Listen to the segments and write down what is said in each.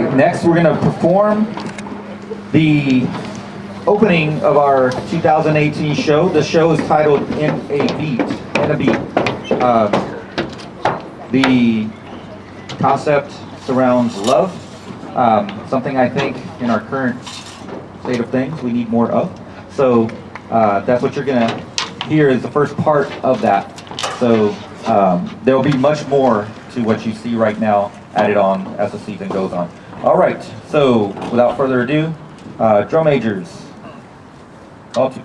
right, next we're going to perform the opening of our 2018 show. The show is titled In a Beat. In a Beat. The concept surrounds love, something I think in our current state of things we need more of. So that's what you're going to hear is the first part of that. So there will be much more to what you see right now added on as the season goes on. All right, so without further ado, drum majors, all two.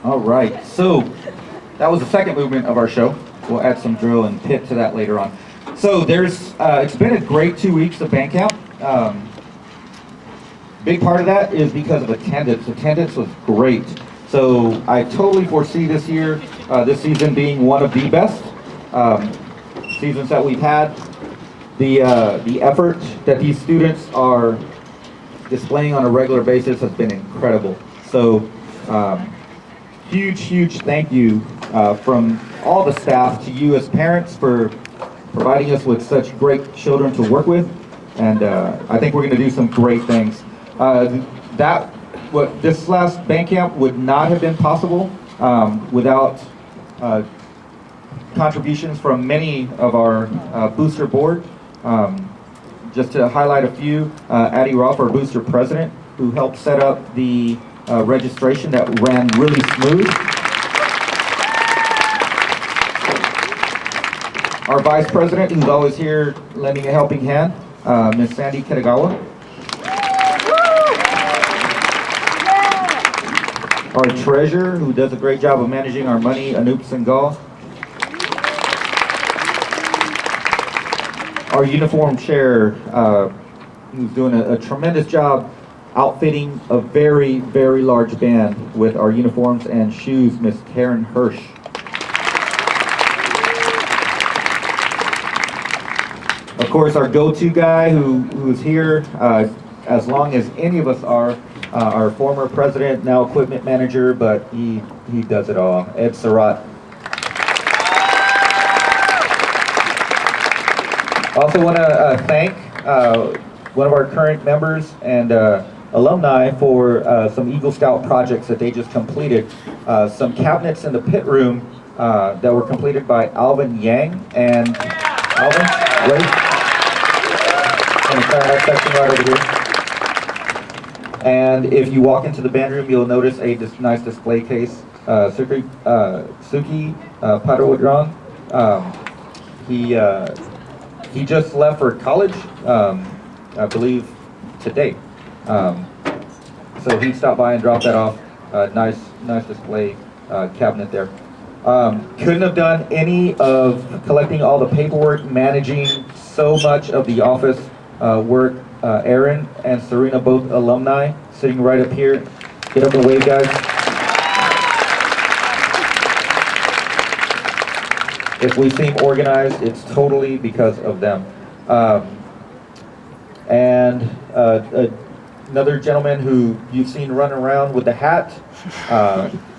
All right, so that was the second movement of our show. We'll add some drill and pit to that later on. So it's been a great 2 weeks of band camp. Big part of that is because of attendance. Attendance was great. So I totally foresee this year, this season being one of the best seasons that we've had. The effort that these students are displaying on a regular basis has been incredible. So huge thank you from all the staff to you as parents for providing us with such great children to work with. And I think we're going to do some great things. This last band camp would not have been possible without contributions from many of our booster board. Just to highlight a few, Addie Roth, our booster president, who helped set up the registration that ran really smooth. Our vice president, who's always here lending a helping hand, Ms. Sandy Kitagawa. Our treasurer, who does a great job of managing our money, Anup Singhal. Our uniform chair, who's doing a tremendous job outfitting a very large band with our uniforms and shoes, Miss Karen Hirsch. Of course, our go-to guy who's here as long as any of us are, our former president, now equipment manager, but he does it all, Ed Surratt. Also want to thank one of our current members and alumni for some Eagle Scout projects that they just completed. Some cabinets in the pit room that were completed by Alvin Yang. And Alvin, wait. I'm going to turn that section right over here. And if you walk into the band room, you'll notice a nice display case. Suki Padawadran. He just left for college, I believe today. So he stopped by and dropped that off. Nice display cabinet there. Couldn't have done any of collecting all the paperwork, managing so much of the office work. Aaron and Serena, both alumni, sitting right up here. Get up and wave, guys. If we seem organized, it's totally because of them. And another gentleman who you've seen running around with the hat,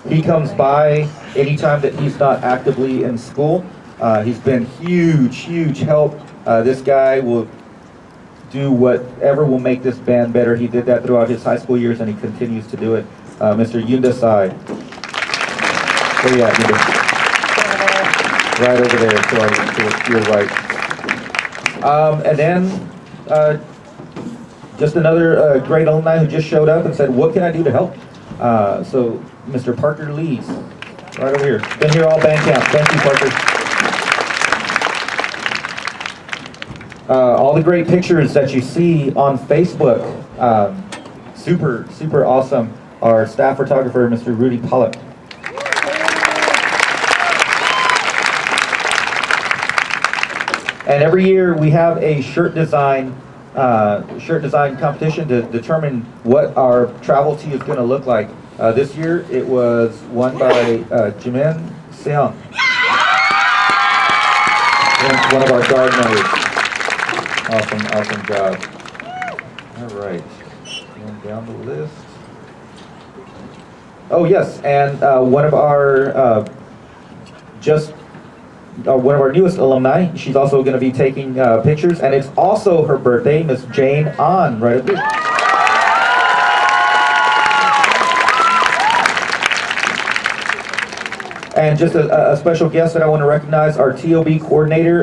he comes by anytime that he's not actively in school. He's been huge help. This guy will do whatever will make this band better. He did that throughout his high school years and he continues to do it. Mr. Yunda Sai. Where you at, Yunda? Right over there to your right. And then just another great alumni who just showed up and said, what can I do to help? So Mr. Parker Lees, right over here. Been here all band camp. Thank you, Parker. All the great pictures that you see on Facebook, super awesome. Our staff photographer, Mr. Rudy Pollock. And every year we have a shirt design competition to determine what our travel tee is going to look like. This year it was won by Jimin Seong, one of our guard members. Awesome job. All right, going down the list. Oh yes, and one of our one of our newest alumni. She's also going to be taking pictures, and it's also her birthday, Miss Jane An, right up here. And just a special guest that I want to recognize, our TOB coordinator.